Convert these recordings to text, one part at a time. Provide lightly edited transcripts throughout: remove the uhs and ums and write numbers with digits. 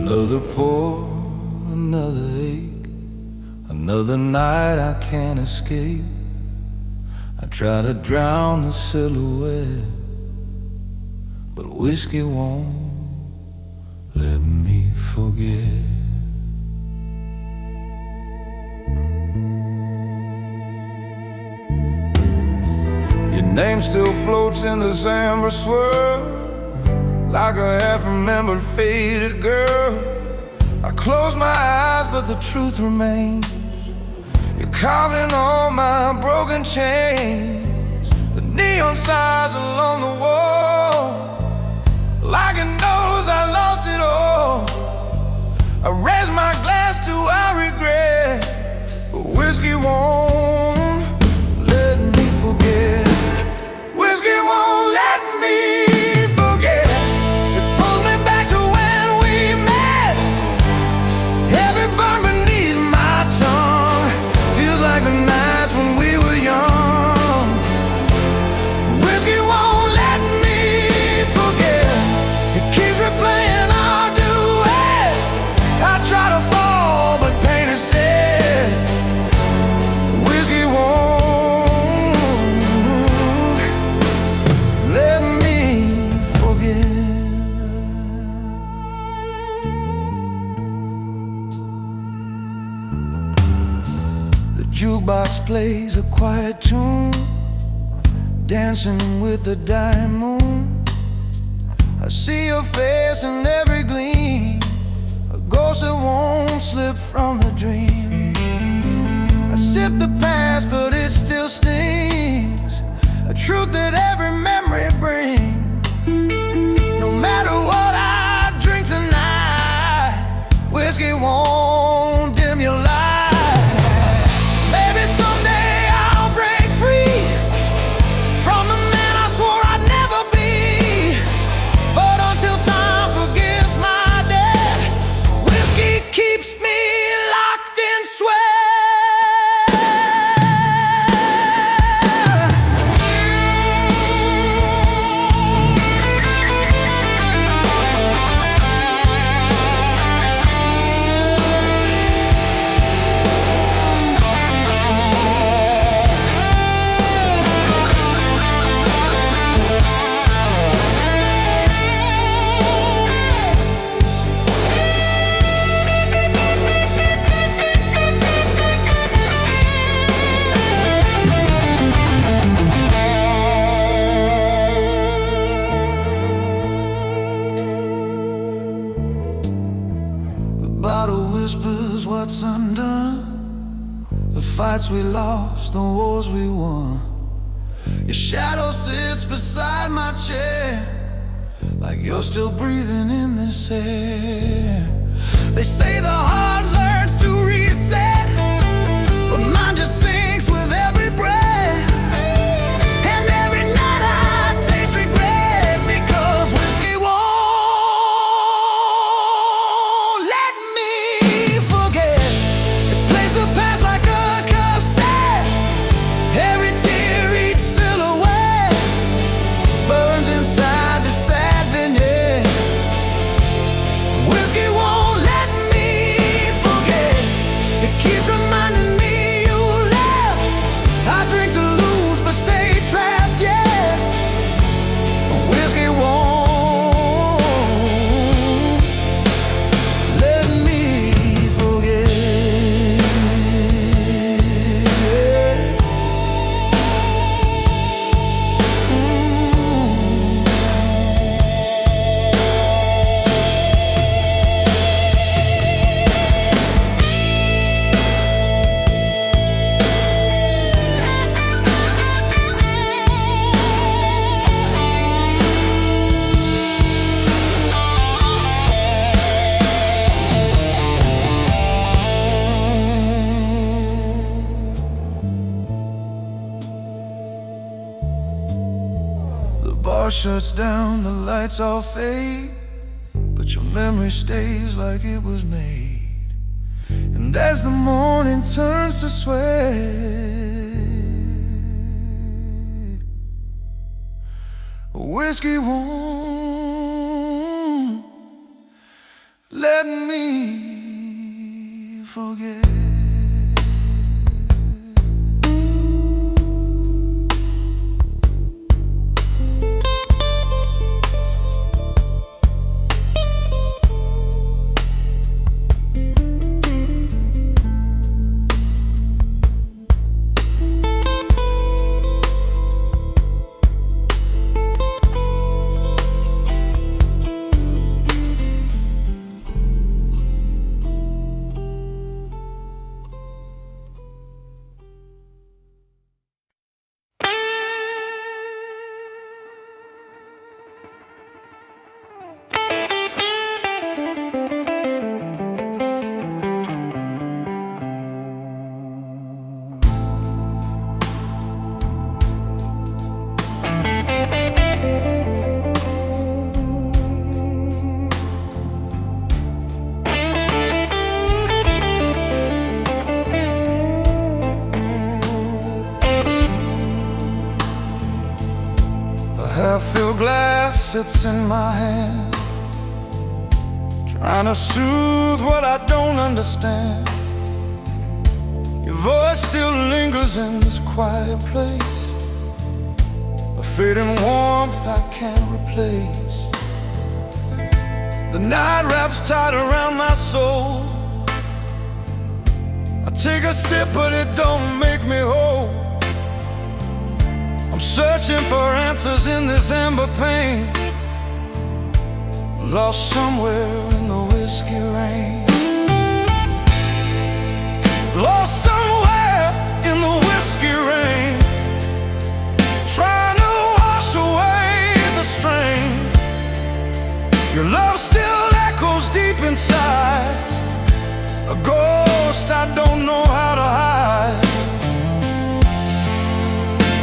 Another pour, another ache, another night I can't escape. I try to drown the silhouette, but whiskey won't let me forget. Your name still floats in this amber swirl, like a half-remembered faded girl. I close my eyes, but the truth remains. You're carved in all my broken chains, the neon signs along the wall, like it knows I lost it all. I raise my glass to our regret, but whiskey won't let me forget. Whiskey won't let me forget. It pulls me back to when we met. Every burn beneath my tongue feels like the nights when we were young. Whiskey won't let me forget. It keeps replaying our duet. I try to fall, but pain is said. Whiskey won't let me forget. The jukebox plays a quiet tune, dancing with the dying moon. I see your face in every gleam, a ghost that won't slip from the dream. I sip the past, but it still stings, a truth that every memory brings. No matter what I drink tonight, whiskey won't dim your light. Maybe someday I'll break free from the man I swore I'd never be. But until time forgives my debt, whiskey keeps me locked in sweat. The bottle whispers what's undone, the fights we lost, the wars we won. Your shadow sits beside my chair, like you're still breathing in this air. They say the heart learns to reset, but mine just sinks with every breath. And every night I taste regret, because whiskey won't let me forget. It plays the past like a cassette. Every tear, each silhouette burns inside the sad vignette. Whiskey won't let me forget. It keeps reminding me you left. I drink to lose, but stay trapped, yeah. Whiskey won't let me forget. The bar shuts down, the lights all fade, but your memory stays like it was made. And as the morning turns to sweat, whiskey won't let let me forget. Half-filled glass sits in my hand, trying to soothe what I don't understand. Your voice still lingers in this quiet place, a fading warmth I can't replace. The night wraps tight around my soul. I take a sip but it don't make me whole. I'm searching for answers in this amber pain, lost somewhere in the whiskey rain. Lost somewhere in the whiskey rain, trying to wash away the strain. Your love still echoes deep inside, a ghost I don't know how to hide.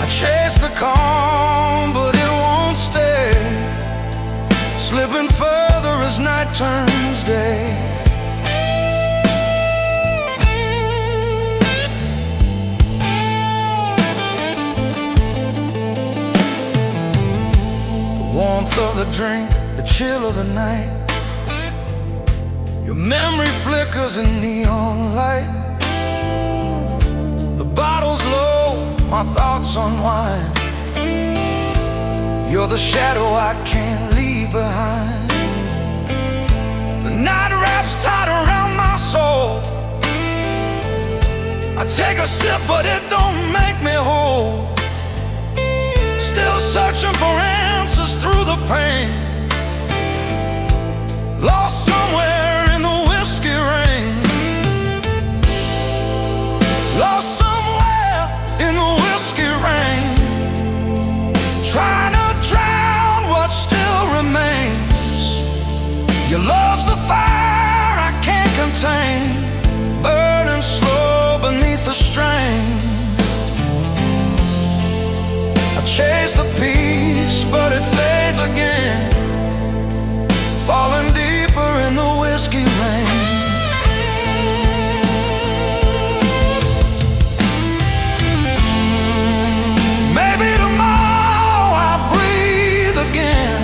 I chase the calm, but it won't stay, slipping further as night turns day. The warmth of the drink, the chill of the night, your memory flickers in neon light. The bottle's low, my thoughts unwind. You're the shadow I can't leave behind. The night wraps tight around my soul. I take a sip but it don't make me whole. Still searching for answers through the pain, lost somewhere in the whiskey rain. Lost somewhere in the whiskey rain, trying to drown what still remains. Your love's the fire I can't contain, burning slow beneath the strain. I chase the peace, but it fades again, falling deeper in the whiskey rain. Maybe tomorrow I'll breathe again,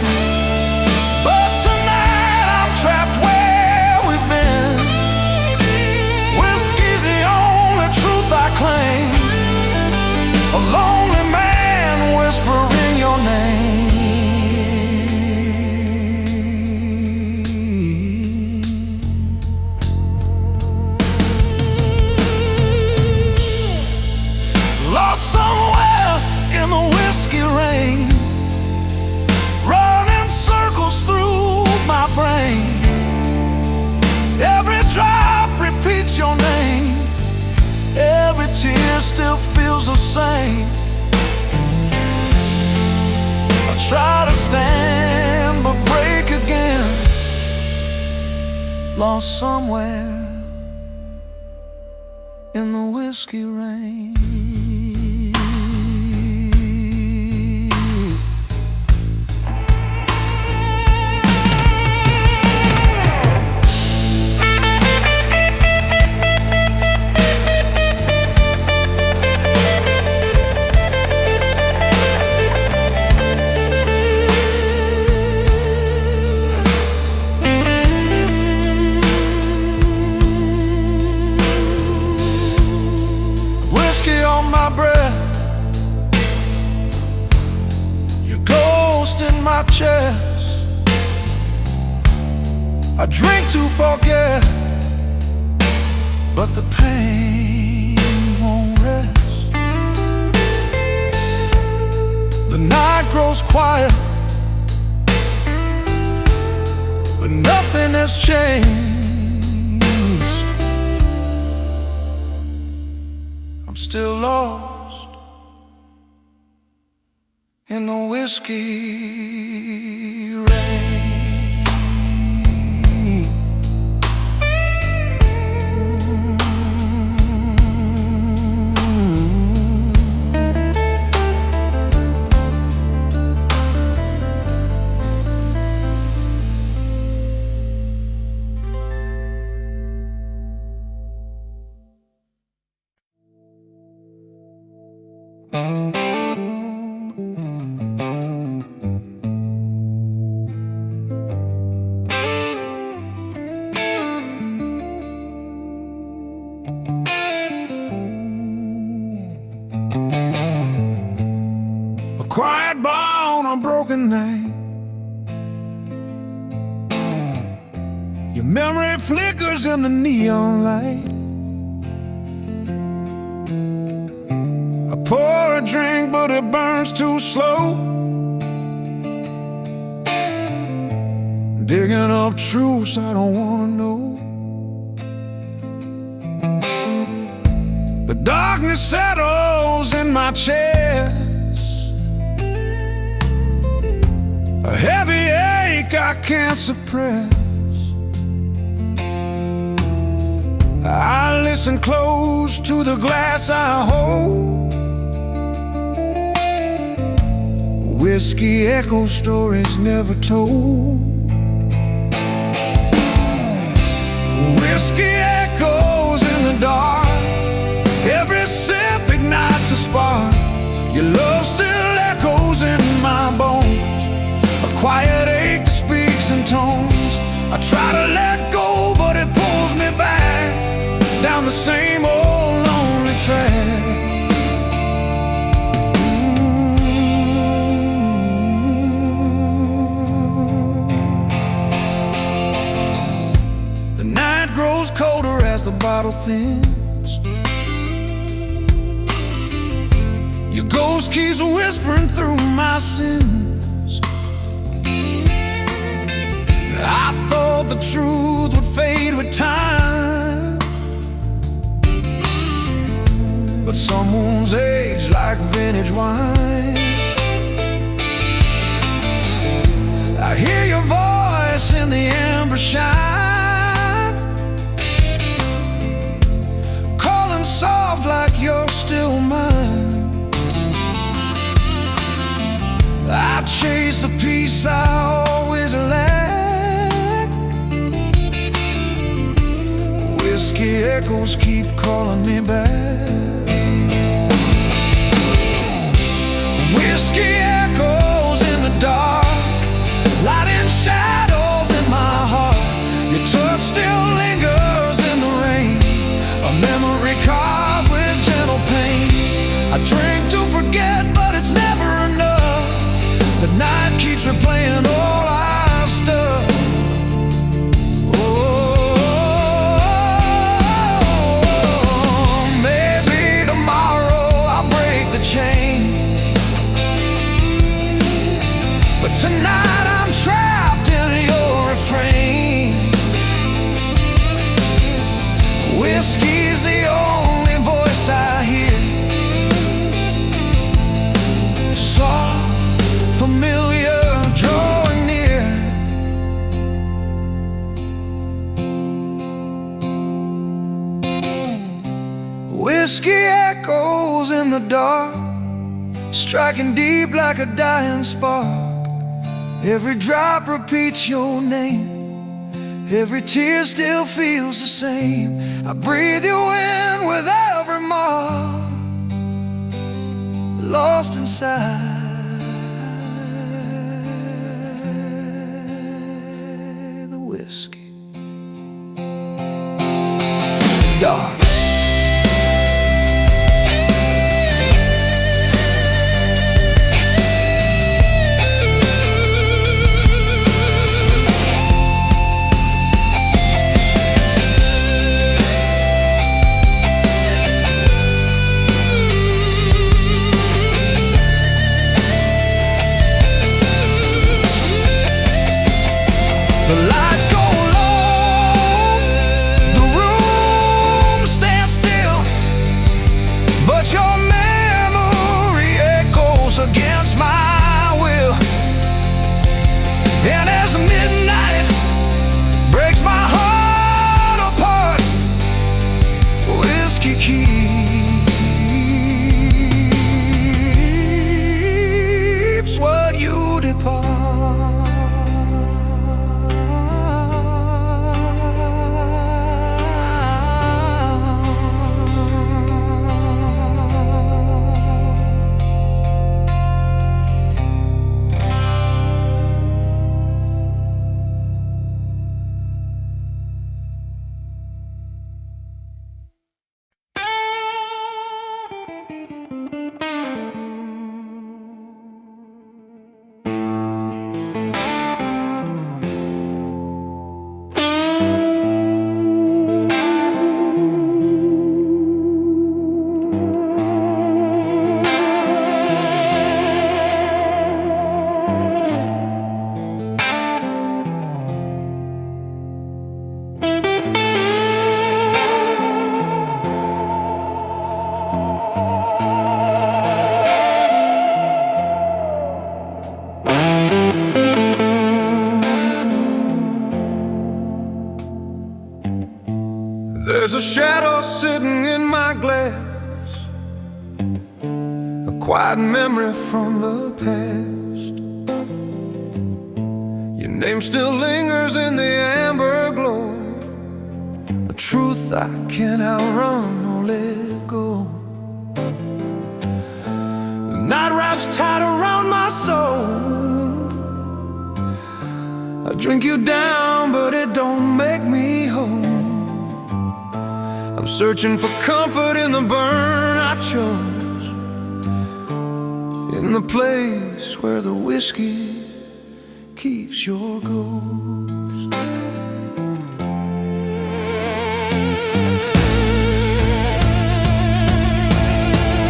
but tonight I'm trapped where we've been. Whiskey's the only truth I claim, a lonely man whispering your name. Lost somewhere in the whiskey rain, running circles through my brain. Every drop repeats your name, every tear still feels the same. I try to stand but break again, lost somewhere in the whiskey rain. I drink to forget, but the pain won't rest. The night grows quiet, but nothing has changed. I'm still lost in the whiskey rain. A quiet bar on a broken night, your memory flickers in the neon light. I pour a drink, but it burns too slow, digging up truths I don't wanna know. The darkness settles in my chest, a heavy ache I can't suppress. I listen close to the glass I hold. Whiskey echoes stories never told. Whiskey echoes in the dark, every sip ignites a spark. Your love still echoes in my bones, a quiet ache that speaks in tones. I try to let go, but it pulls me back down the same old lonely track. The night grows colder as the bottle thins. Your ghost keeps whispering through my sins. I thought the truth would fade with time, but some wounds age like vintage wine. I hear your voice in the amber shine, calling soft like you're still mine. I chase the peace I always lack. Whiskey echoes keep calling me back. Whiskey echoes in the dark, lighting shadows in my heart. Your touch still lingers in the rain, a memory carved with gentle pain. I drink to forget, but it's never enough. The night keeps replaying all our stuff. Maybe tomorrow I'll break the chain, but tonight I'm trapped in your refrain. Whiskey's the only voice I hear, soft, familiar, drawing near. Whiskey echoes in the dark, striking deep like a dying spark. Every drop repeats your name, every tear still feels the same. I breathe you in with every mark, lost inside the whiskey dark. There's a shadow sitting in my glass, a quiet memory from the past. Your name still lingers in the amber glow, a truth I can't outrun or let go. The night wraps tight around my soul. I drink you down, but it don't make me whole. I'm searching for comfort in the burn I chose, in the place where the whiskey keeps your ghost.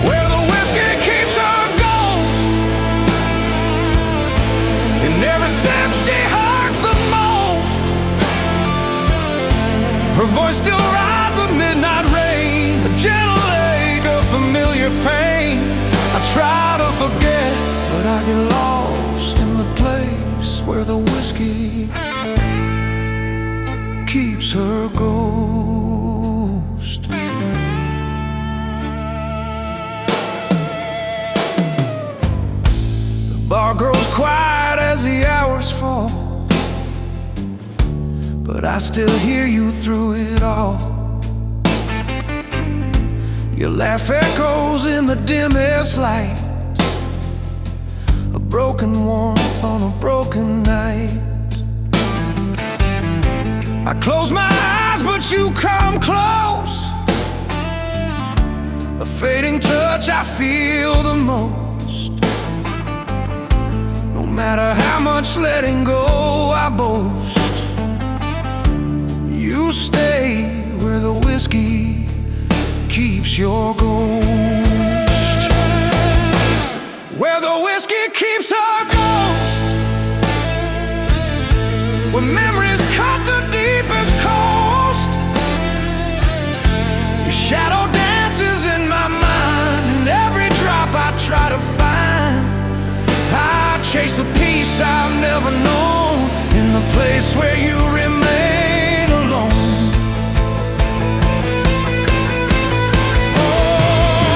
Where the whiskey keeps her ghost, in every sip she hurts the most. Her voice still rises the midnight rain, a gentle ache of familiar pain. I try to forget, but I get lost in the place where the whiskey keeps her ghost. The bar grows quiet as the hours fall, but I still hear you through it all. Your laugh echoes in the dimmest light, a broken warmth on a broken night. I close my eyes, but you come close, a fading touch I feel the most. No matter how much letting go I boast, you stay where the whiskey keeps your ghost. Where the whiskey keeps her ghost, where memories cut the deepest coast. Your shadow dances in my mind, and every drop I try to find. I chase the peace I've never known, in the place where you remain alone. Oh,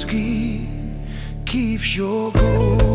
whiskey keeps your ghost.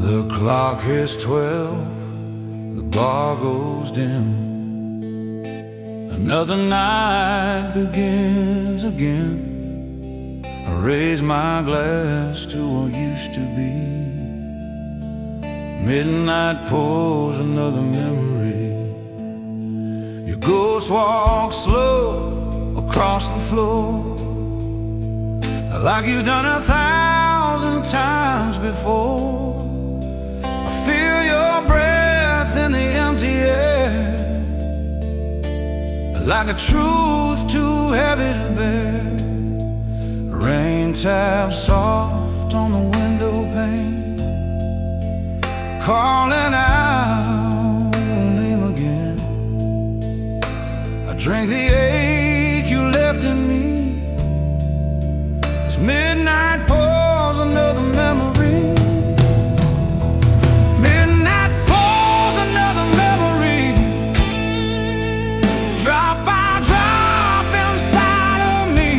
The clock hits 12, the bar goes dim. Another night begins again. I raise my glass to what used to be. Midnight pours another memory. Your ghost walks slow across the floor, like you've done 1,000 times before. I feel your breath in the empty air, like a truth too heavy to bear. Rain taps soft on the window pane, calling out your name again. I drink the ache you left in me. As midnight pours another memory. Midnight pours another memory. Drop by drop inside of me.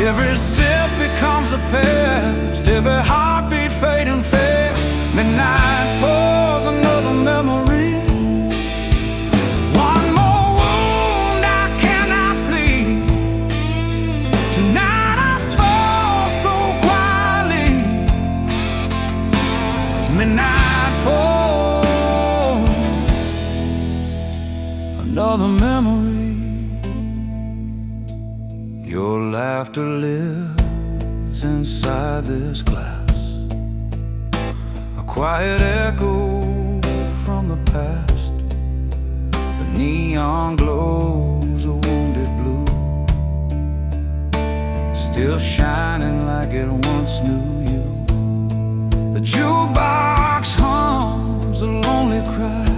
Every sip becomes a past, every heartbeat fading fast. Midnight pours another memory. One more wound I cannot flee. Tonight I fall so quietly. As midnight pours another memory. Your laughter lives inside this glass, a quiet echo from the past. The neon glows a wounded blue, still shining like it once knew you. The jukebox hums a lonely cry,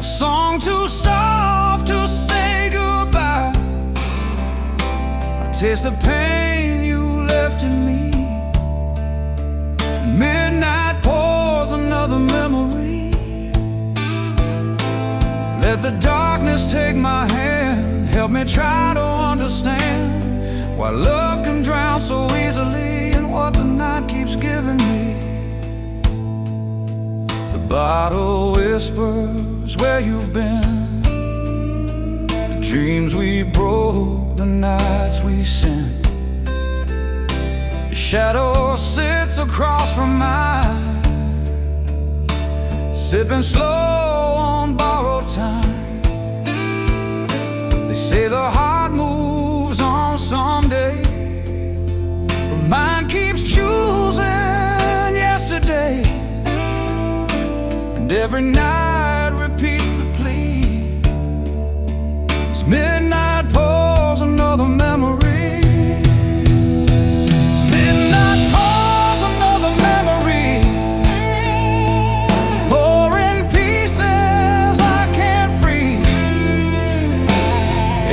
a song too soft to say goodbye. Taste the pain you left in me. Midnight pours another memory. Let the darkness take my hand, help me try to understand why love can drown so easily and what the night keeps giving me. The bottle whispers where you've been, the dreams we broke, the nights we sinned. Your shadow sits across from mine, sipping slow on borrowed time. They say the heart moves on someday, but mine keeps choosing yesterday. every night repeats the plea. As midnight pours another memory. Midnight pours another memory. Pouring pieces I can't free.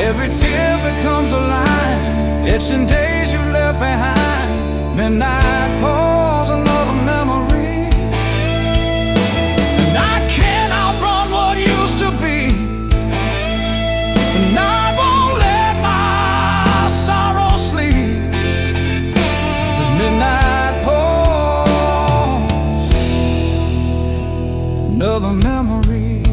Every tear becomes a line, etching days you left behind. Midnight pours another memory. And I can't outrun what used to be. The night won't let my sorrow sleep. As midnight pours another memory.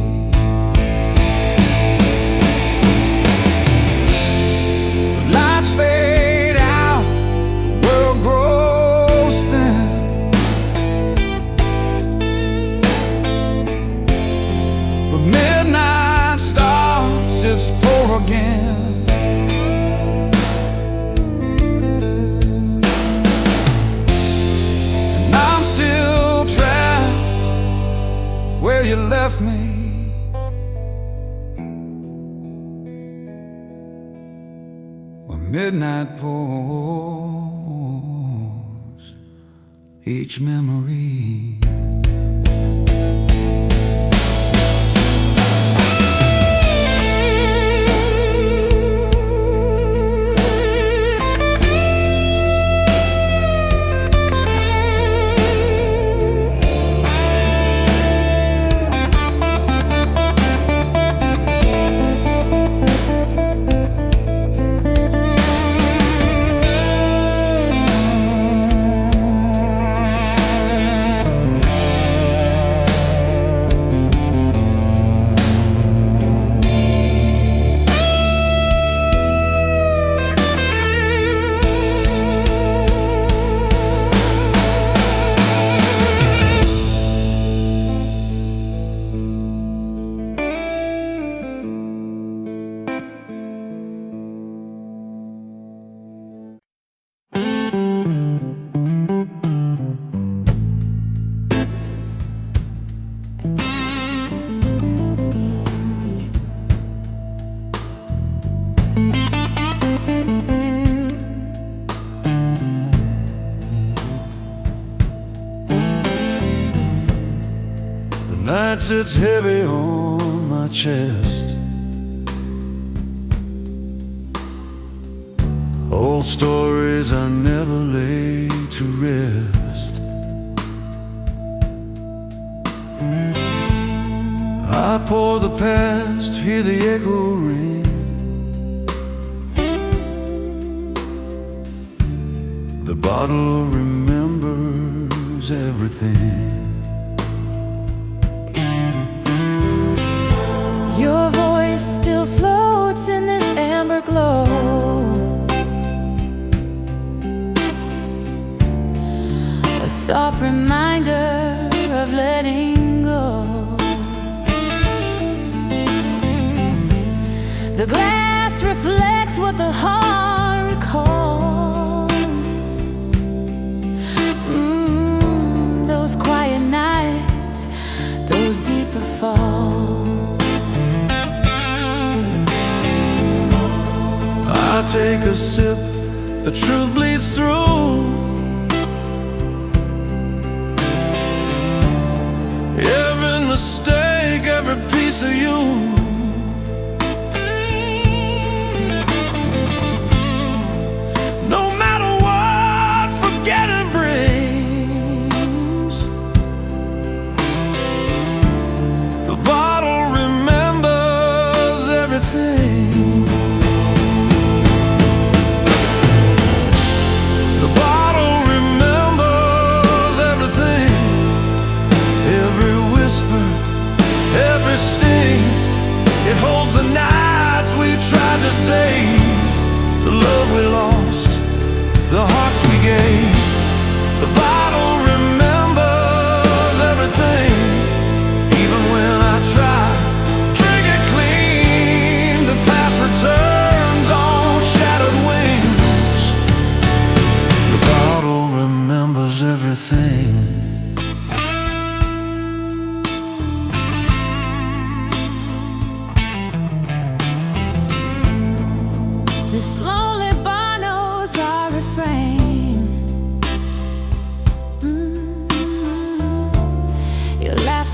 Lights fade out, the world grows thin. But midnight starts its pour again. And I'm still trapped where you left me. When midnight pours each memory. Night sits heavy on my chest. Old stories I never lay to rest. I pour the past, hear the echo ring. The bottle remembers everything. Your voice still floats in this amber glow. A soft reminder of letting go. The glass reflects what the heart recalls. Those quiet nights, those deeper falls. I take a sip, the truth bleeds through. Every mistake, every piece of you. No matter what forgetting brings, the bottle remembers everything. It holds the nights we tried to save, the love we lost, the hearts we gave. The bottle remembers everything, even when I try. Drink it clean, the past returns on shattered wings. The bottle remembers everything.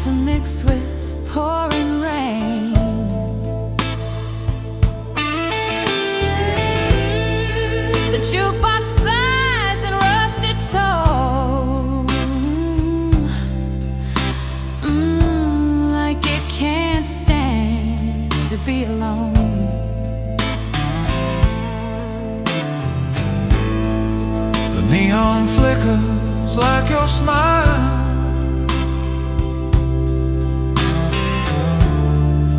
to mix with pouring rain. The jukebox sighs and rusted tone, like it can't stand to be alone. The neon flickers like your smile,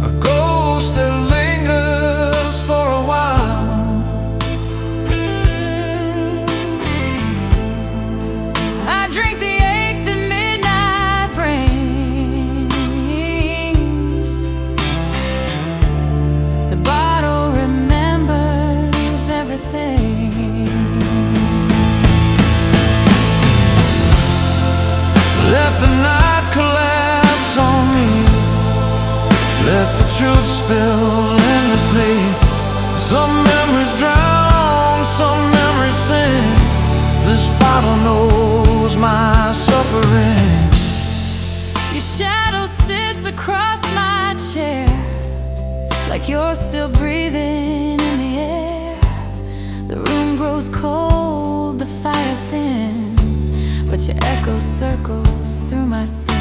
a ghost that lingers for a while. I drink the ache that midnight brings. The bottle remembers everything. Let the night collapse on me. Let the truth spill endlessly. Some memories drown, some memories sing. This bottle knows my suffering. Your shadow sits across my chair, like you're still breathing in the air. The room grows cold, the fire thins, but your echo circles through my sins.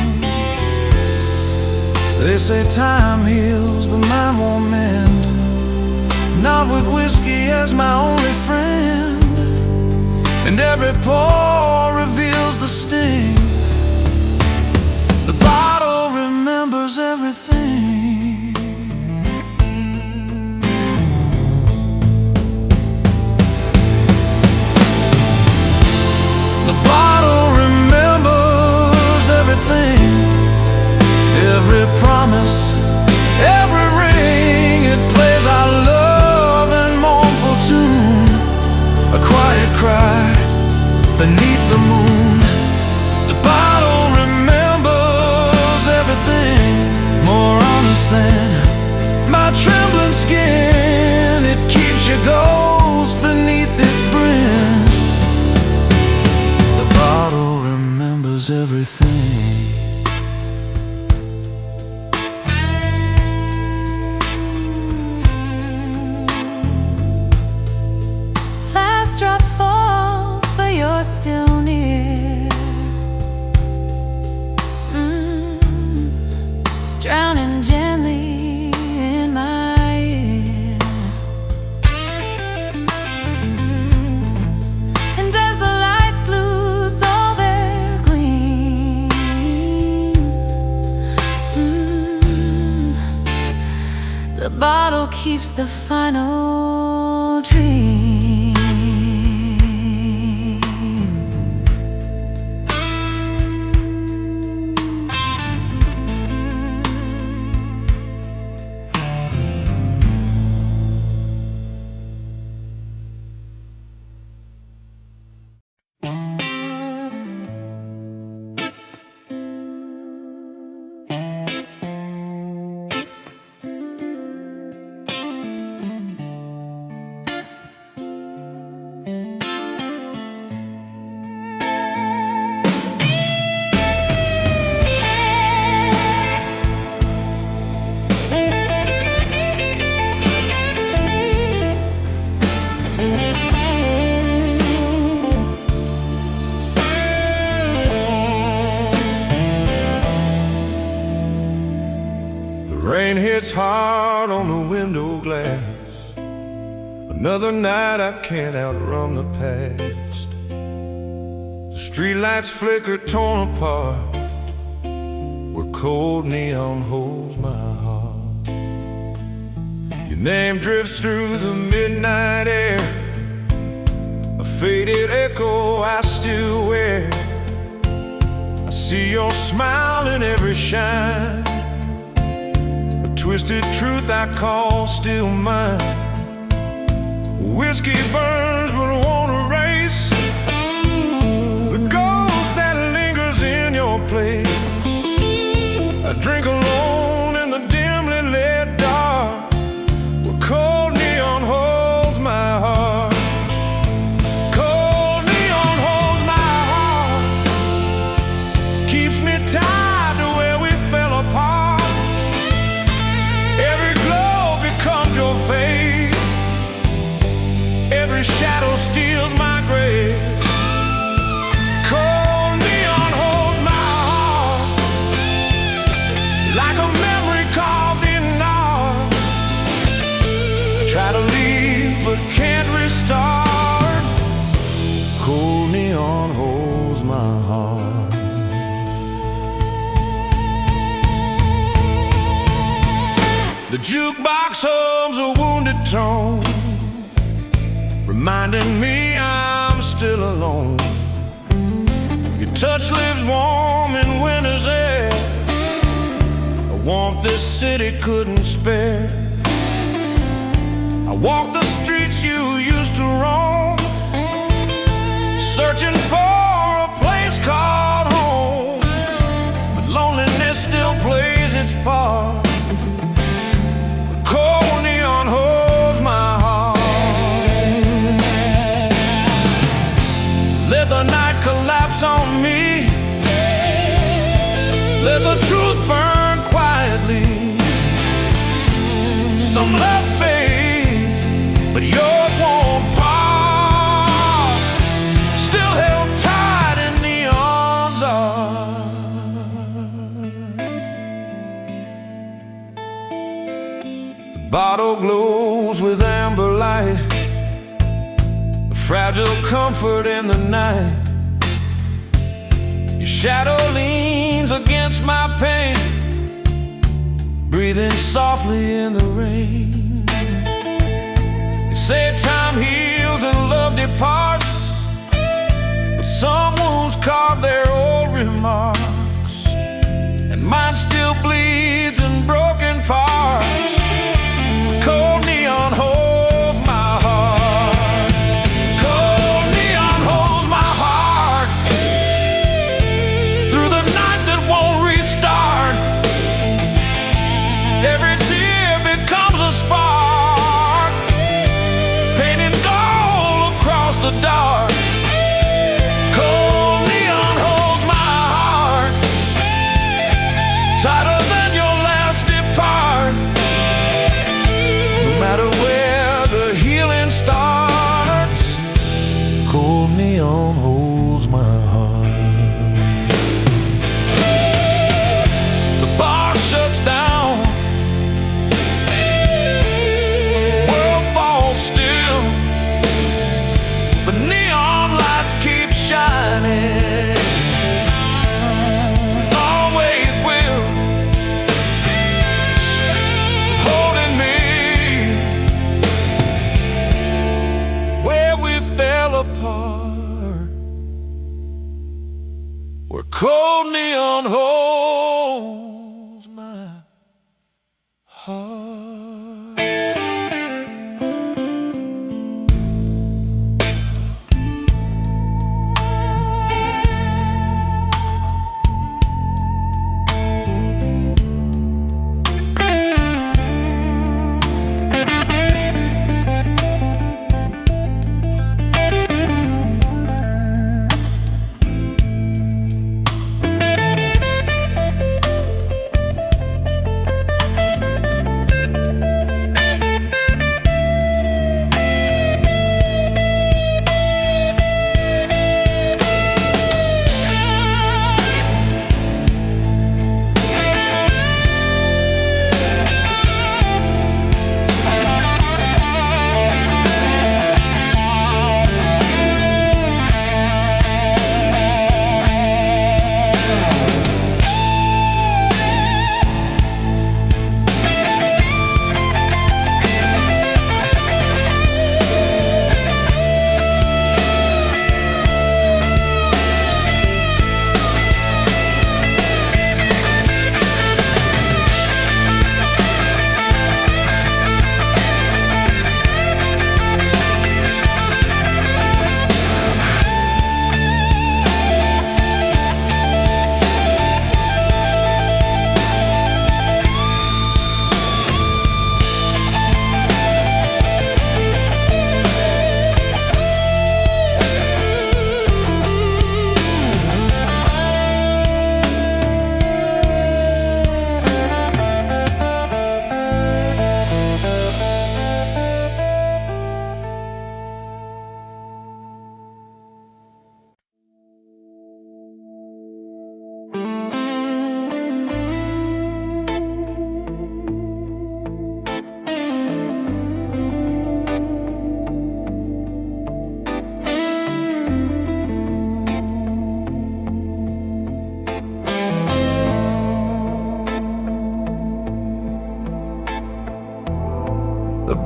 They say time heals, but mine won't mend. Not with whiskey as my only friend. And every pore reveals the sting. The bottle remembers everything. The bottle remembers everything. Every promise, every ring, it plays our love in mournful tune. A quiet cry beneath the moon. The bottle remembers everything. More honest than my trembling skin. It keeps your ghost beneath its brim. The bottle remembers everything. Last drop falls, but you're still near. Drowning gently in my ear. And as the lights lose all their gleam, the bottle keeps the final dream. Rain hits hard on the window glass. Another night I can't outrun the past. The streetlights flicker torn apart, where cold neon holds my heart. Your name drifts through the midnight air, a faded echo I still wear. I see your smile in every shine, twisted truth I call still mine. Whiskey burns but won't erase the ghost that lingers in your place. I drink alone in the dimly lit dark, where cold neon holds my heart. Cold neon holds my heart, keeps me tied to where we fell. The jukebox hums a wounded tone, reminding me I'm still alone. Your touch lives warm in winter's air, a warmth this city couldn't spare. I walk the streets you used to roam, searching for a place called home, but loneliness still plays its part. The cold neon holds my heart. Let the night collapse on me, let the truth burn quietly. Some love fades, but yours won't part, still held tight in neon's arms. The bottle glows with amber light, a fragile comfort in the night. Your shadow leans against my pain, breathing softly in the rain. Say time heals and love departs, but some wounds carve their old remarks, and mine still bleeds in broken parts. Cold neon holds my heart. Cold neon holds my heart through the night that won't restart. Every tear becomes a spark, the dark. Cold neon holds my heart tighter than your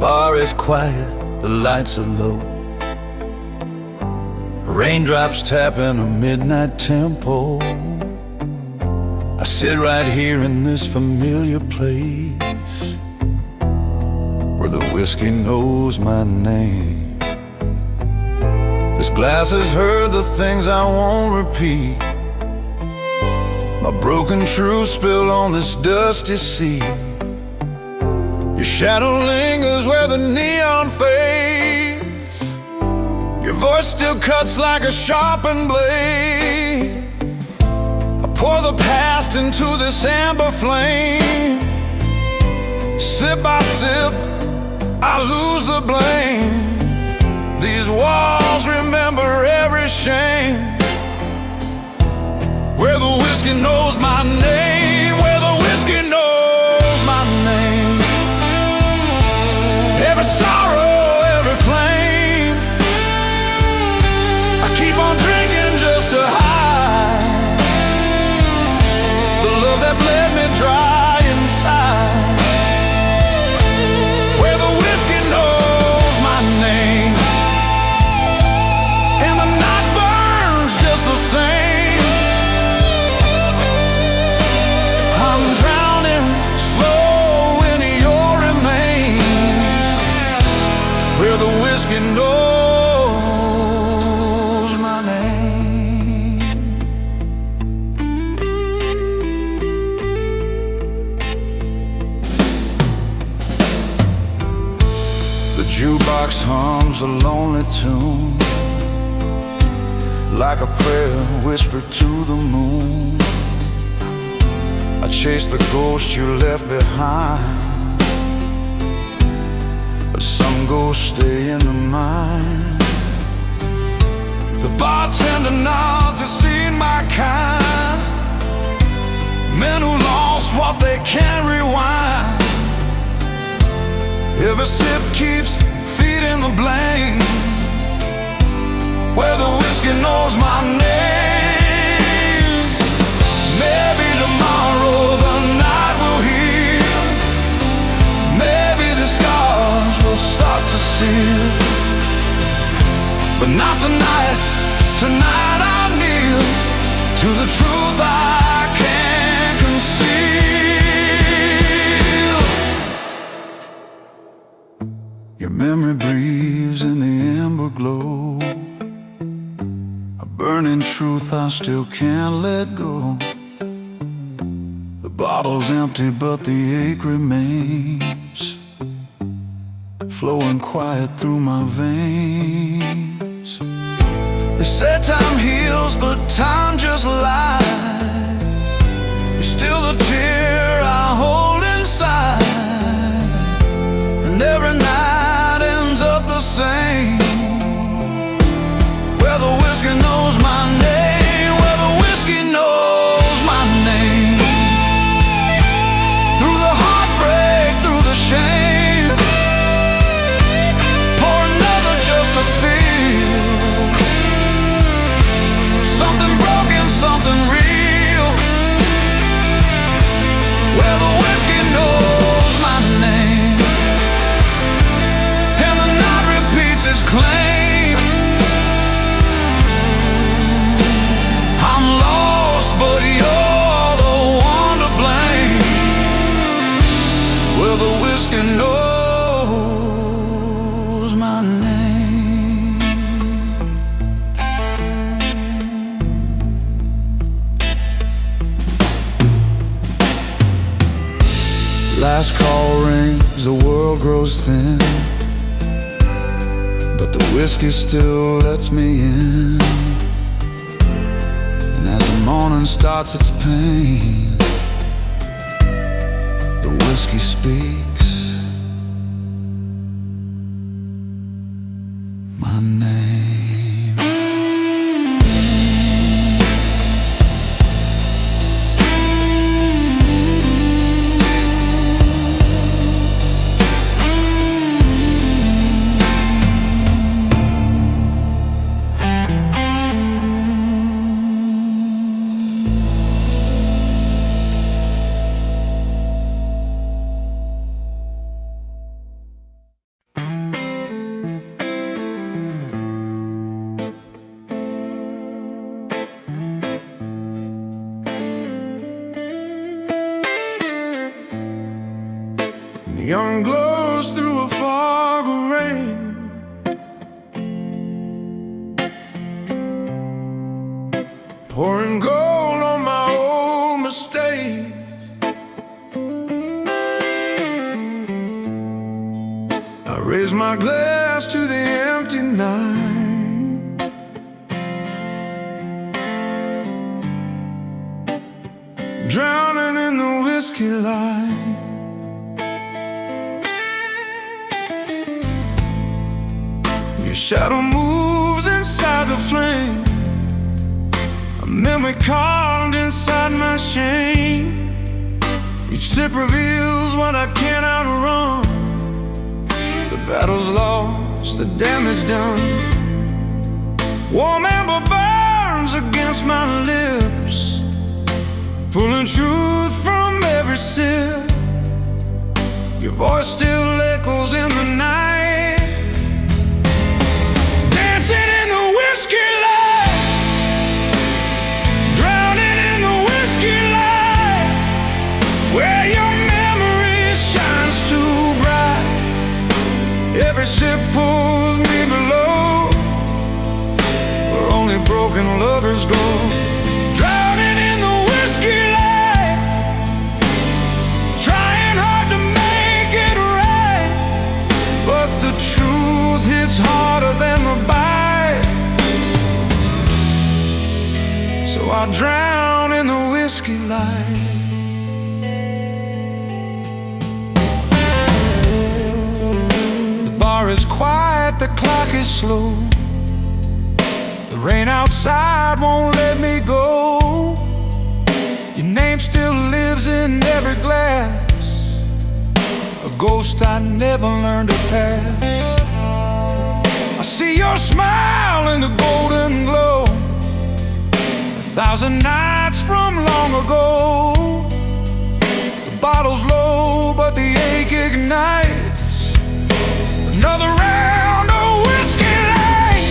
bar is quiet, the lights are low. Raindrops tapping a midnight tempo. I sit right here in this familiar place where the whiskey knows my name. This glass has heard the things I won't repeat. My broken truth spilled on this dusty sea. Your shadow lingers where the neon fades. Your voice still cuts like a sharpened blade. I pour the past into this amber flame. Sip by sip, I lose the blame. These walls remember every shame. Where the whiskey knows my name. Where the whiskey knows my name. Every sorrow, every flame. I keep on drinking just to hide the love that bled me dry inside. Where the whiskey knows my name. And the night burns just the same. I'm drowning slow in your remains. Where the whiskey knows my name. The jukebox hums a lonely tune, like a prayer whispered to the moon. I chase the ghost you left behind, but some ghosts stay in the mind. The bartender nods, he's seen my kind. Men who lost what they can't rewind. Every sip keeps feeding the blame. Where the whiskey knows my name. Maybe tomorrow the night will heal. Maybe the scars will start to seal. But not tonight. Tonight I kneel to the truth I can't conceal. Your memory breathes in the amber glow. A burning truth I still can't let go. The bottle's empty but the ache remains, flowing quiet through my veins. They said time heals but time just lied. You're still the tear I hold inside. And every night ends up the same. Where the whiskey knows my name. Where the whiskey knows my name. Through the heartbreak, through the shame. Pour another just to feel something broken, something real. Where the whiskey knows my name. And the night repeats its claim. I'm lost, but you're the one to blame. Well, the whiskey knows my name. Last call rings, the world grows thin, but the whiskey still lets me in. As the morning starts its pain, the whiskey speaks my name. Young glows through a fog of rain. Pouring gold on my old mistakes. I raise my glass to the empty night. Drowning in the whiskey light. Your shadow moves inside the flame. A memory carved inside my shame. Each sip reveals what I cannot run. The battle's lost, the damage done. Warm amber burns against my lips, pulling truth from every sip. Your voice still echoes in the night. Dancing in the whiskey light, drowning in the whiskey light, where your memory shines too bright. Every sip pulls me below, where only broken lovers go. Drowning in the whiskey light, trying hard to make it right, but the truth hits harder than the bite. So I drown in the whiskey light. Is quiet, the clock is slow. The rain outside won't let me go. Your name still lives in every glass, a ghost I never learned to pass. I see your smile in the golden glow, 1,000 nights from long ago. The bottle's low, but the ache ignites. Another round of whiskey light.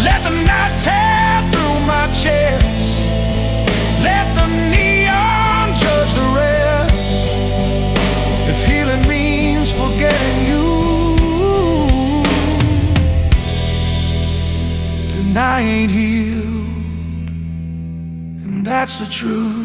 Let the night tear through my chest. Let the neon judge the rest. If healing means forgetting you, then I ain't healed, and that's the truth.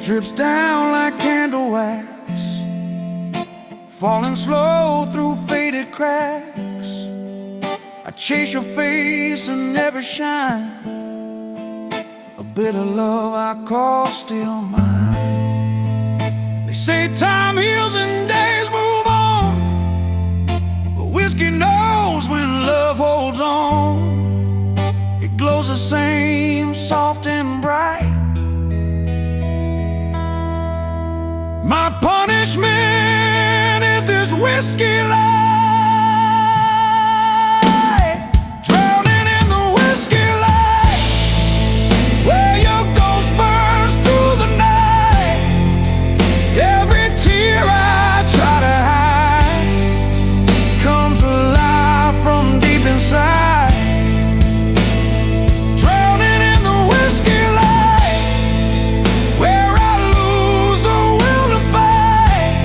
Drips down like candle wax, falling slow through faded cracks. I chase your face and never shine, a bitter love I call still mine. They say time heals and days move on, but whiskey knows when love holds on. It glows the same, soft and bright. My punishment is this whiskey light, drowning in the whiskey light, where your ghost burns through the night. Every tear I try to hide comes alive from deep inside. Drowning in the whiskey light, where I lose the will to fight.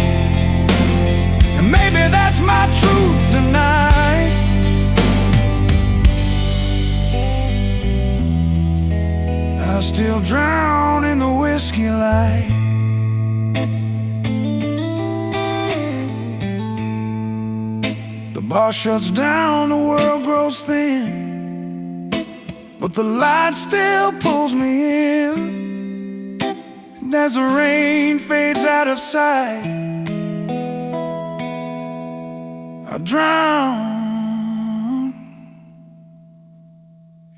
And maybe that's my truth tonight. I still drown in the whiskey light. The bar shuts down, the world grows thin, but the light still pulls me in. And as the rain fades out of sight, I drown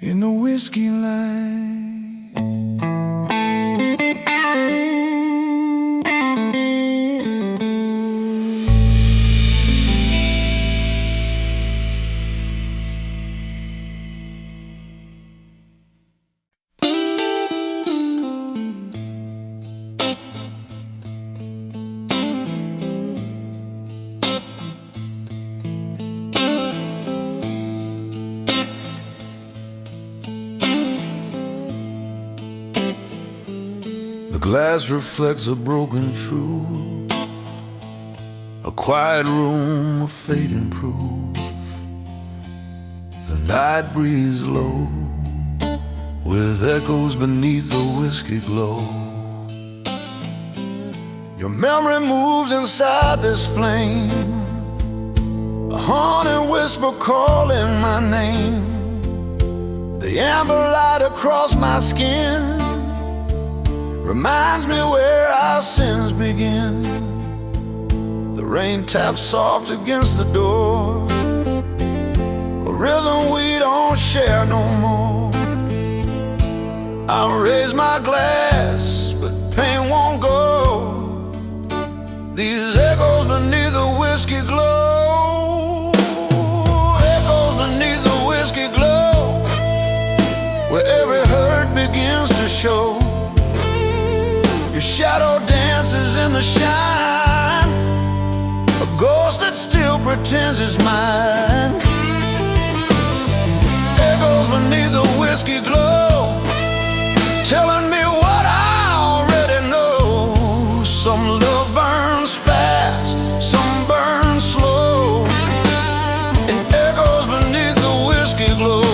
in the whiskey light. glass reflects a broken truth, a quiet room of fading proof. The night breathes low, with echoes beneath the whiskey glow. Your memory moves inside this flame, a haunting whisper calling my name. The amber light across my skin reminds me where our sins begin. The rain taps soft against the door, a rhythm we don't share no more. I'll raise my glass, but pain won't go. These echoes beneath the whiskey glow, echoes beneath the whiskey glow, where every hurt begins to show. Your shadow dances in the shine, a ghost that still pretends it's mine. Echoes beneath the whiskey glow, telling me what I already know. Some love burns fast, some burns slow, and echoes beneath the whiskey glow.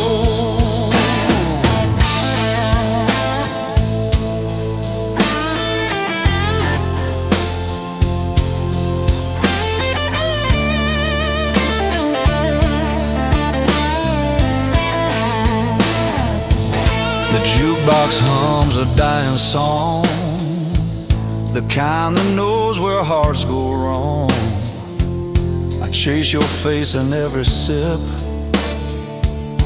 The jukebox hums a dying song, the kind that knows where hearts go wrong. I chase your face in every sip,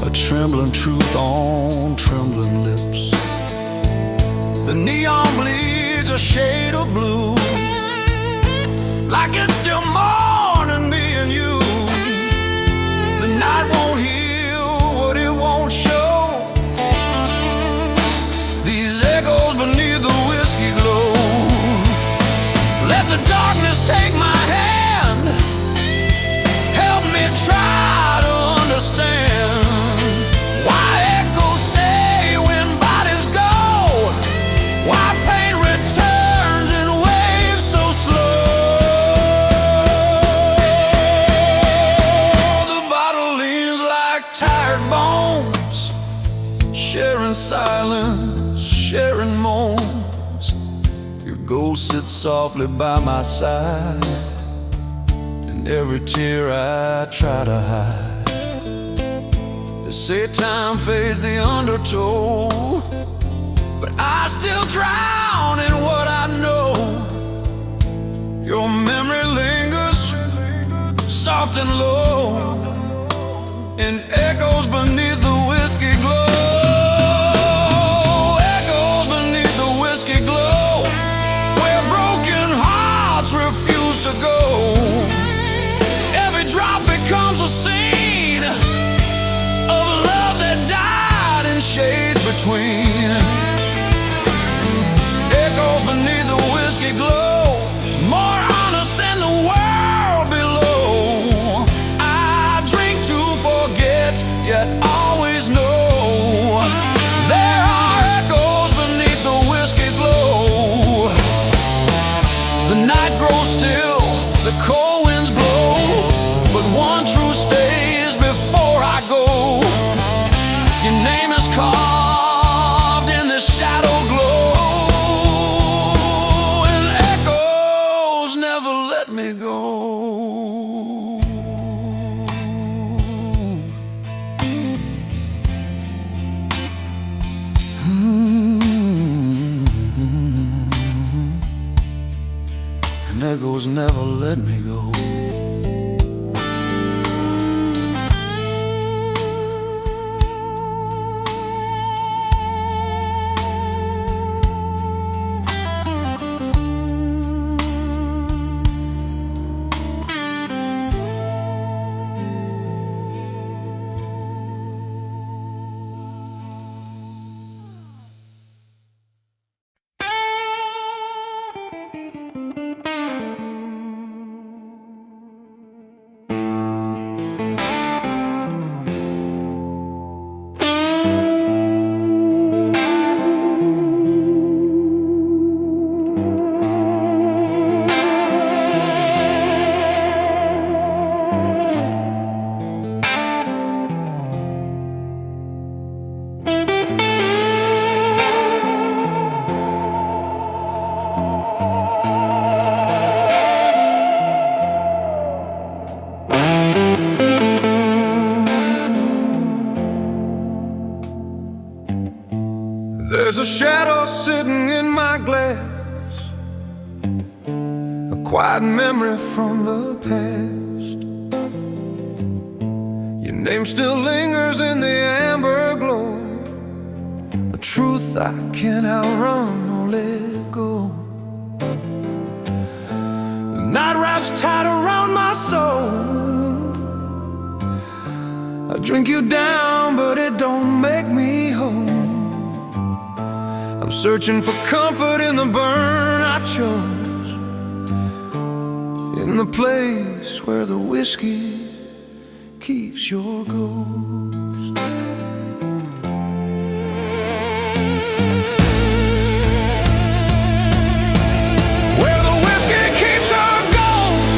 a trembling truth on trembling lips. The neon bleeds a shade of blue, like it's still morning, me and you. The night won't heal what it won't show. These echoes beneath the whiskey glow, let the darkness take my hand, help me try to understand why echoes stay when bodies go, why pain returns in waves so slow. The bottle leans like tired bones, sharing silence, sharing moans. Your ghost sits softly by my side, and every tear I try to hide. They say time fades the undertow, but I still drown in what I know. Your memory lingers soft and low, and echoes beneath the whiskey glow. Echoes beneath the whiskey glow, where broken hearts refuse to go. Every drop becomes a scene of love that died in shades between. Echoes beneath the whiskey glow, more honest than the world below. I drink to forget, yet always know there are echoes beneath the whiskey glow. The night grows still, the cold winds blow, but one truth stays before I go. Your name is carved in the shadow glow, and echoes never let me go. And echoes never let me go. There's a shadow sitting in my glass, a quiet memory from the past. Your name still lingers in the amber glow, a truth I can't outrun or let go. The night wraps tight around my soul. I drink you down, but it don't make me whole. I'm searching for comfort in the burn I chose, in the place where the whiskey keeps your ghost. Where the whiskey keeps her ghost,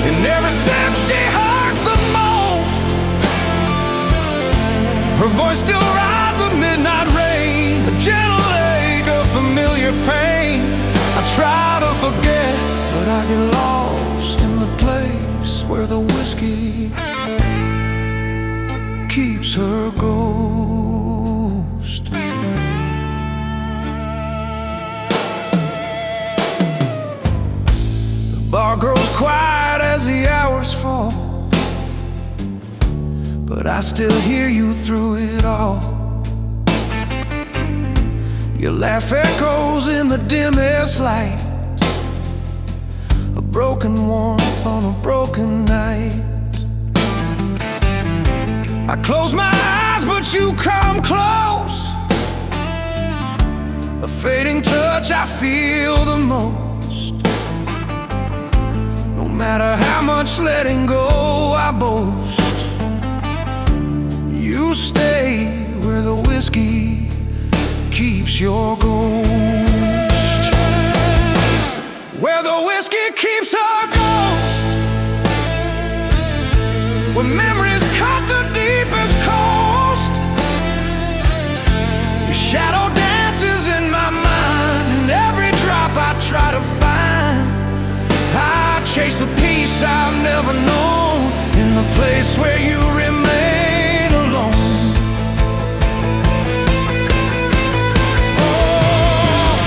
in every sip she hurts the most. Her voice still rises the midnight rain, a gentle ache of familiar pain. I try to forget, but I get lost in the place where the whiskey keeps her ghost. The bar grows quiet as the hours fall, but I still hear you through it all. Your laugh echoes in the dimmest light, a broken warmth on a broken night. I close my eyes, but you come close, a fading touch I feel the most. No matter how much letting go I boast, you stay where the whiskey keeps your ghost. Where the whiskey keeps her ghost, where memories cut the deepest coast. Your shadow dances in my mind, and every drop I try to find. I chase the peace I've never known, in the place where you remain alone. Oh,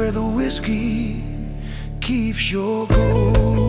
where the whiskey keeps your gold.